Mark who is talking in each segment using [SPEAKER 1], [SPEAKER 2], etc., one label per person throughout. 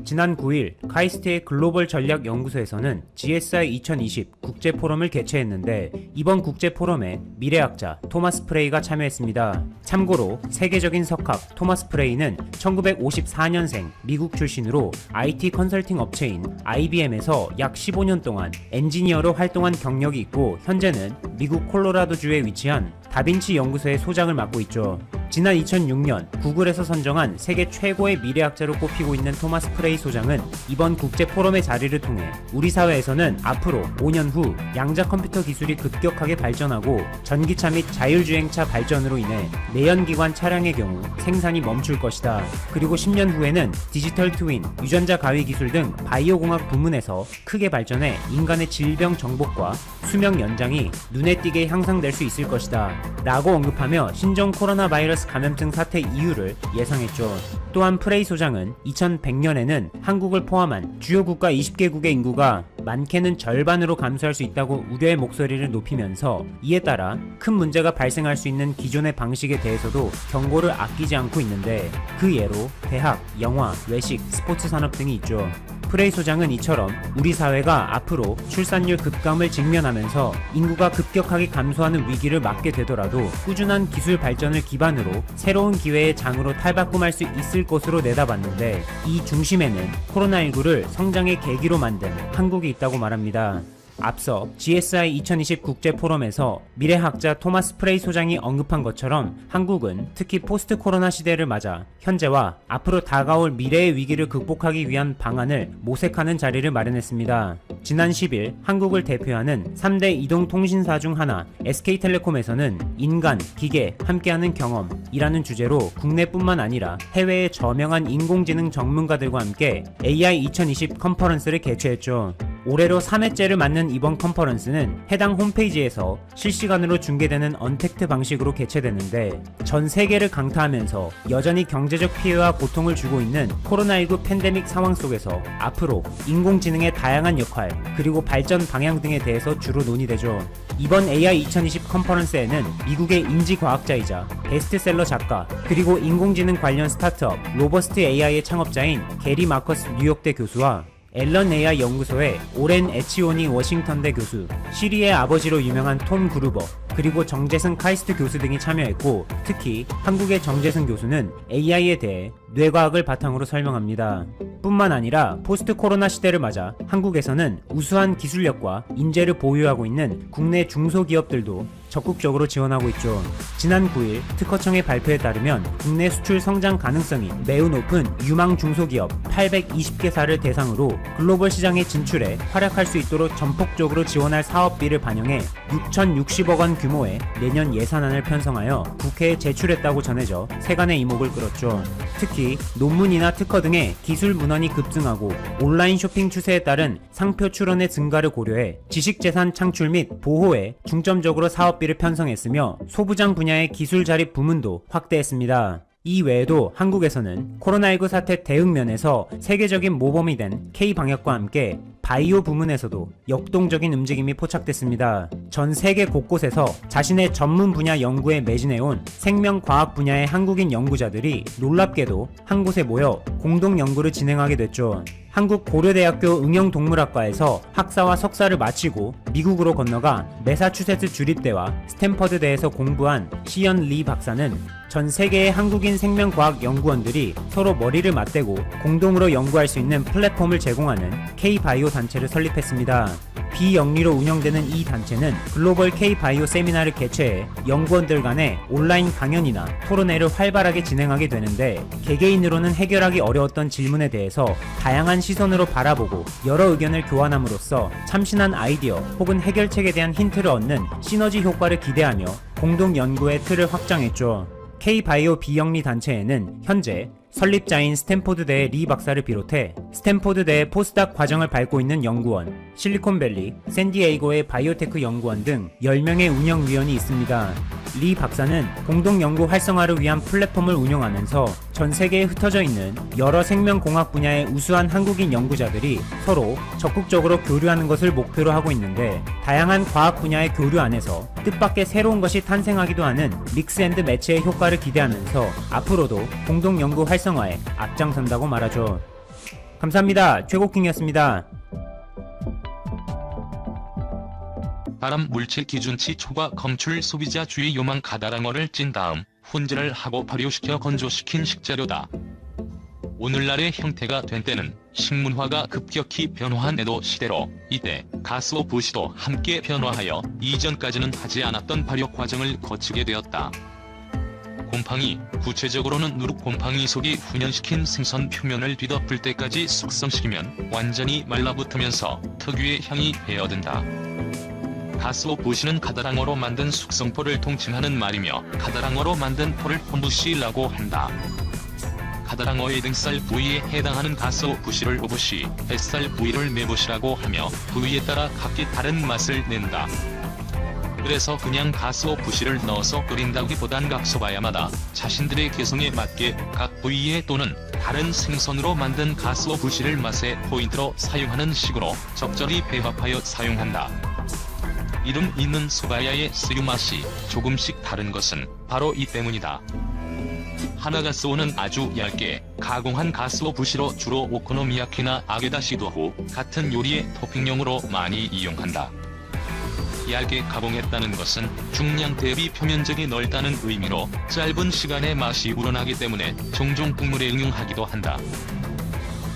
[SPEAKER 1] 지난 9일 카이스트의 글로벌 전략 연구소에서는 GSI 2020 국제 포럼을 개최했는데 이번 국제 포럼에 미래학자 토마스 프레이가 참여했습니다. 참고로 세계적인 석학 토마스 프레이는 1954년생 미국 출신으로 IT 컨설팅 업체인 IBM에서 약 15년 동안 엔지니어로 활동한 경력이 있고 현재는 미국 콜로라도주에 위치한 다빈치 연구소의 소장을 맡고 있죠. 지난 2006년 구글에서 선정한 세계 최고의 미래학자로 꼽히고 있는 토마스 프레이 소장은 이번 국제 포럼의 자리를 통해 우리 사회에서는 앞으로 5년 후 양자 컴퓨터 기술이 급격하게 발전하고 전기차 및 자율주행차 발전으로 인해 내연기관 차량의 경우 생산이 멈출 것이다. 그리고 10년 후에는 디지털 트윈, 유전자 가위 기술 등 바이오공학 부문에서 크게 발전해 인간의 질병 정복과 수명 연장이 눈에 띄게 향상될 수 있을 것이다. 라고 언급하며 신종 코로나 바이러스 감염증 사태 이유를 예상했죠. 또한 프레이 소장은 2100년에는 한국을 포함한 주요 국가 20개국의 인구가 많게는 절반으로 감소할 수 있다고 우려의 목소리를 높이면서 이에 따라 큰 문제가 발생할 수 있는 기존의 방식에 대해서도 경고를 아끼지 않고 있는데 그 예로 대학, 영화, 외식, 스포츠 산업 등이 있죠. 프레이 소장은 이처럼 우리 사회가 앞으로 출산율 급감을 직면하면서 인구가 급격하게 감소하는 위기를 맞게 되더라도 꾸준한 기술 발전을 기반으로 새로운 기회의 장으로 탈바꿈할 수 있을 것으로 내다봤는데 이 중심에는 코로나19를 성장의 계기로 만든 한국이 있다고 말합니다. 앞서 GSI 2020 국제 포럼에서 미래학자 토마스 프레이 소장이 언급한 것처럼 한국은 특히 포스트 코로나 시대를 맞아 현재와 앞으로 다가올 미래의 위기를 극복하기 위한 방안을 모색하는 자리를 마련했습니다. 지난 10일 한국을 대표하는 3대 이동통신사 중 하나 SK텔레콤에서는 인간, 기계, 함께하는 경험이라는 주제로 국내뿐만 아니라 해외의 저명한 인공지능 전문가들과 함께 AI 2020 컨퍼런스를 개최했죠. 올해로 3회째를 맞는 이번 컨퍼런스는 해당 홈페이지에서 실시간으로 중계되는 언택트 방식으로 개최되는데 전 세계를 강타하면서 여전히 경제적 피해와 고통을 주고 있는 코로나19 팬데믹 상황 속에서 앞으로 인공지능의 다양한 역할 그리고 발전 방향 등에 대해서 주로 논의되죠. 이번 AI 2020 컨퍼런스에는 미국의 인지과학자이자 베스트셀러 작가 그리고 인공지능 관련 스타트업 로버스트 AI의 창업자인 게리 마커스 뉴욕대 교수와 앨런 AI 연구소의 오렌 에치오니 워싱턴대 교수, 시리의 아버지로 유명한 톰 그루버, 그리고 정재승 카이스트 교수 등이 참여했고 특히 한국의 정재승 교수는 AI에 대해 뇌과학을 바탕으로 설명합니다. 뿐만 아니라 포스트 코로나 시대를 맞아 한국에서는 우수한 기술력과 인재를 보유하고 있는 국내 중소기업들도 적극적으로 지원하고 있죠. 지난 9일 특허청의 발표에 따르면 국내 수출 성장 가능성이 매우 높은 유망 중소기업 820개사를 대상으로 글로벌 시장에 진출해 활약할 수 있도록 전폭적으로 지원할 사업비를 반영해 6,060억 원 규모의 내년 예산안을 편성하여 국회에 제출했다고 전해져 세간의 이목을 끌었죠. 특히 논문이나 특허 등의 기술 문헌이 급증하고 온라인 쇼핑 추세에 따른 상표 출원의 증가를 고려해 지식재산 창출 및 보호에 중점적으로 사업비를 편성했으며 소부장 분야의 기술 자립 부문도 확대했습니다. 이 외에도 한국에서는 코로나19 사태 대응 면에서 세계적인 모범이 된 K방역과 함께 바이오 부문에서도 역동적인 움직임이 포착됐습니다. 전 세계 곳곳에서 자신의 전문 분야 연구에 매진해온 생명과학 분야의 한국인 연구자들이 놀랍게도 한 곳에 모여 공동 연구를 진행하게 됐죠. 한국 고려대학교 응용동물학과에서 학사와 석사를 마치고 미국으로 건너가 매사추세츠 주립대와 스탠퍼드대에서 공부한 시연 리 박사는 전 세계의 한국인 생명과학 연구원들이 서로 머리를 맞대고 공동으로 연구할 수 있는 플랫폼을 제공하는 K-바이오 단체를 설립했습니다. 비영리로 운영되는 이 단체는 글로벌 K-바이오 세미나를 개최해 연구원들 간의 온라인 강연이나 토론회를 활발하게 진행하게 되는데 개개인으로는 해결하기 어려웠던 질문에 대해서 다양한 시선으로 바라보고 여러 의견을 교환함으로써 참신한 아이디어 혹은 해결책에 대한 힌트를 얻는 시너지 효과를 기대하며 공동 연구의 틀을 확장했죠. K-바이오 비영리 단체에는 현재 설립자인 스탠포드대의 리 박사를 비롯해 스탠포드대의 포스닥 과정을 밟고 있는 연구원, 실리콘밸리, 샌디에이고의 바이오테크 연구원 등 10명의 운영위원이 있습니다. 리 박사는 공동연구 활성화를 위한 플랫폼을 운영하면서 전 세계에 흩어져 있는 여러 생명공학 분야의 우수한 한국인 연구자들이 서로 적극적으로 교류하는 것을 목표로 하고 있는데 다양한 과학 분야의 교류 안에서 뜻밖의 새로운 것이 탄생하기도 하는 믹스 앤드 매치의 효과를 기대하면서 앞으로도 공동연구 활성화에 앞장선다고 말하죠. 감사합니다. 최고킹이었습니다.
[SPEAKER 2] 발암 물질 기준치 초과 검출 소비자 주의 요망 가다랑어를 찐 다음 훈제를 하고 발효시켜 건조시킨 식재료다. 오늘날의 형태가 된 때는 식문화가 급격히 변화한 에도 시대로 이때 가쓰오부시도 함께 변화하여 이전까지는 하지 않았던 발효 과정을 거치게 되었다. 곰팡이, 구체적으로는 누룩곰팡이 속이 훈연시킨 생선 표면을 뒤덮을 때까지 숙성시키면 완전히 말라붙으면서 특유의 향이 배어든다. 가쓰오부시는 가다랑어로 만든 숙성포를 통칭하는 말이며 가다랑어로 만든 포를 홈부시라고 한다. 가다랑어의 등살 부위에 해당하는 가쓰오부시를 오부시, 뱃살 부위를 메부시라고 하며 부위에 따라 각기 다른 맛을 낸다. 그래서 그냥 가쓰오부시를 넣어서 끓인다기보단 각 소바야마다 자신들의 개성에 맞게 각 부위에 또는 다른 생선으로 만든 가쓰오부시를 맛의 포인트로 사용하는 식으로 적절히 배합하여 사용한다. 이름 있는 소바야의 쓰유 맛이 조금씩 다른 것은 바로 이 때문이다. 하나가쓰오는 아주 얇게 가공한 가쓰오부시로 주로 오코노미야키나 아게다시도후 같은 요리의 토핑용으로 많이 이용한다. 얇게 가공했다는 것은 중량 대비 표면적이 넓다는 의미로 짧은 시간에 맛이 우러나기 때문에 종종 국물에 응용하기도 한다.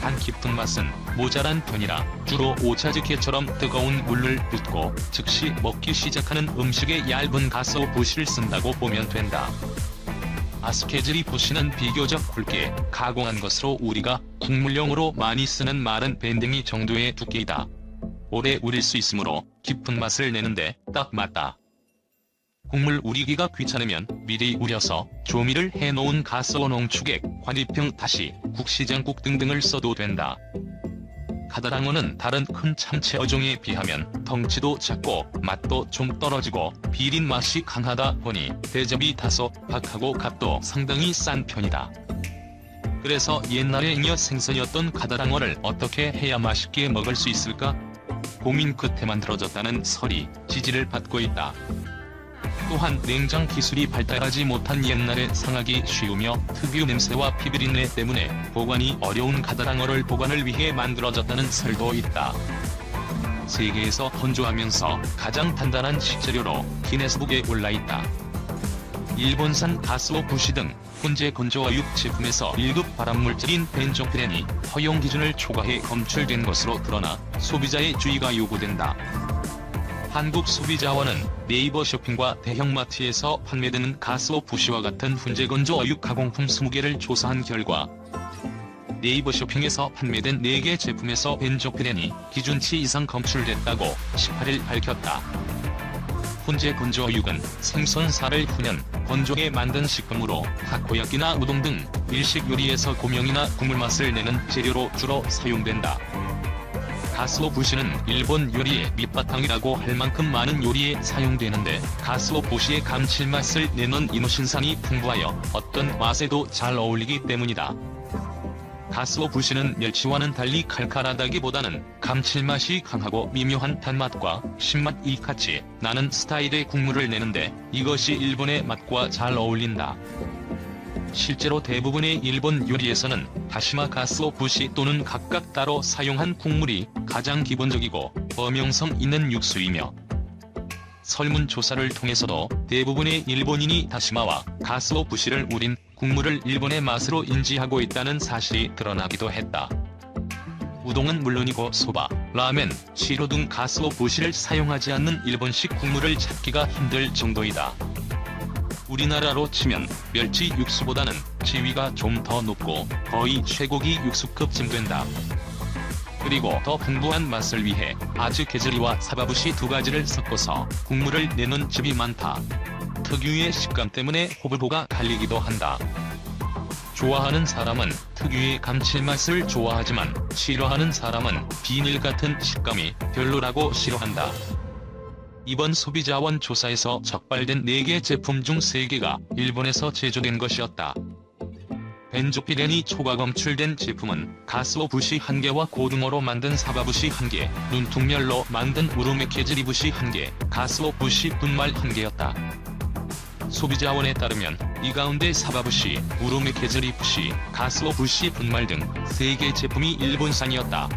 [SPEAKER 2] 단 깊은 맛은 모자란 편이라 주로 오차즈케처럼 뜨거운 물을 붓고 즉시 먹기 시작하는 음식에 얇은 가쓰오부시를 쓴다고 보면 된다. 아스케즈리 부시는 비교적 굵게 가공한 것으로 우리가 국물용으로 많이 쓰는 마른 밴댕이 정도의 두께이다. 오래 우릴 수 있으므로 깊은 맛을 내는데 딱 맞다. 국물 우리기가 귀찮으면 미리 우려서 조미를 해놓은 가쓰오 농축액, 관이병 다시, 국시장국 등등을 써도 된다. 가다랑어는 다른 큰 참치 어종에 비하면 덩치도 작고 맛도 좀 떨어지고 비린 맛이 강하다 보니 대접이 다소 박하고 값도 상당히 싼 편이다. 그래서 옛날에 잉여 생선이었던 가다랑어를 어떻게 해야 맛있게 먹을 수 있을까? 고민 끝에 만들어졌다는 설이 지지를 받고 있다. 또한 냉장 기술이 발달하지 못한 옛날에 상하기 쉬우며 특유 냄새와 피비린내 때문에 보관이 어려운 가다랑어를 보관을 위해 만들어졌다는 설도 있다. 세계에서 건조하면서 가장 단단한 식재료로 기네스북에 올라있다. 일본산 가쓰오부시 등 훈제 건조어육 제품에서 1급 발암물질인 벤조피렌이 허용 기준을 초과해 검출된 것으로 드러나 소비자의 주의가 요구된다. 한국소비자원은 네이버 쇼핑과 대형마트에서 판매되는 가쓰오부시와 같은 훈제 건조 어육 가공품 20개를 조사한 결과 네이버 쇼핑에서 판매된 4개 제품에서 벤조피렌이 기준치 이상 검출됐다고 18일 밝혔다. 훈제 건조 어육은 생선살을 훈연, 건조해 만든 식품으로 타코야끼나 우동 등 일식 요리에서 고명이나 국물 맛을 내는 재료로 주로 사용된다. 가쓰오부시는 일본 요리의 밑바탕이라고 할 만큼 많은 요리에 사용되는데 가쓰오부시의 감칠맛을 내놓은 이노신산이 풍부하여 어떤 맛에도 잘 어울리기 때문이다. 가쓰오부시는 멸치와는 달리 칼칼하다기보다는 감칠맛이 강하고 미묘한 단맛과 신맛이 같이 나는 스타일의 국물을 내는데 이것이 일본의 맛과 잘 어울린다. 실제로 대부분의 일본 요리에서는 다시마 가쓰오부시 또는 각각 따로 사용한 국물이 가장 기본적이고 범용성 있는 육수이며 설문조사를 통해서도 대부분의 일본인이 다시마와 가쓰오부시를 우린 국물을 일본의 맛으로 인지하고 있다는 사실이 드러나기도 했다. 우동은 물론이고 소바, 라멘, 시로 등 가쓰오부시를 사용하지 않는 일본식 국물을 찾기가 힘들 정도이다. 우리나라로 치면 멸치 육수보다는 지위가 좀 더 높고 거의 쇠고기 육수급쯤 된다. 그리고 더 풍부한 맛을 위해 아즈케즈리와 사바부시 두 가지를 섞어서 국물을 내는 집이 많다. 특유의 식감 때문에 호불호가 갈리기도 한다. 좋아하는 사람은 특유의 감칠맛을 좋아하지만 싫어하는 사람은 비닐 같은 식감이 별로라고 싫어한다. 이번 소비자원 조사에서 적발된 4개 제품 중 3개가 일본에서 제조된 것이었다. 벤조피렌이 초과 검출된 제품은 가쓰오부시 1개와 고등어로 만든 사바부시 1개, 눈퉁멸로 만든 우루메케즈리부시 1개, 가쓰오부시 분말 1개였다. 소비자원에 따르면 이 가운데 사바부시, 우로메케즈리프시, 가스오부시 분말 등 3개 제품이 일본산이었다.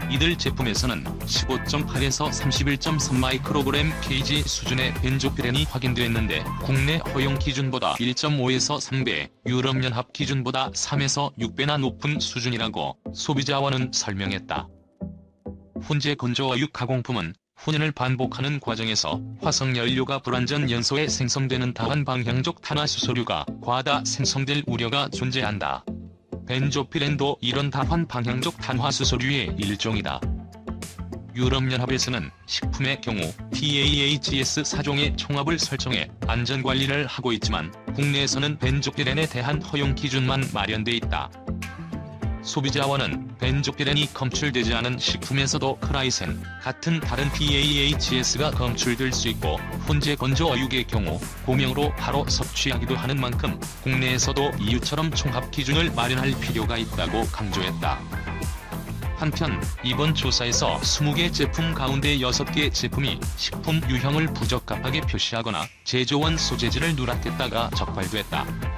[SPEAKER 2] 이들 제품에서는 15.8에서 31.3 마이크로그램 kg 수준의 벤조피렌이 확인됐는데 국내 허용 기준보다 1.5에서 3배, 유럽연합 기준보다 3에서 6배나 높은 수준이라고 소비자원은 설명했다. 훈제 건조어육 가공품은 훈연을 반복하는 과정에서 화석연료가 불완전 연소에 생성되는 다한 방향적 탄화수소류가 과다 생성될 우려가 존재한다. 벤조피렌도 이런 다한 방향적 탄화수소류의 일종이다. 유럽연합에서는 식품의 경우 TAHS 4종의 총합을 설정해 안전관리를 하고 있지만 국내에서는 벤조피렌에 대한 허용 기준만 마련돼 있다. 소비자원은 벤조피렌이 검출되지 않은 식품에서도 크라이센 같은 다른 TAHS가 검출될 수 있고 훈제 건조 어육의 경우 고명으로 바로 섭취하기도 하는 만큼 국내에서도 EU처럼 총합 기준을 마련할 필요가 있다고 강조했다. 한편 이번 조사에서 20개 제품 가운데 6개 제품이 식품 유형을 부적합하게 표시하거나 제조원 소재지를 누락했다가 적발됐다.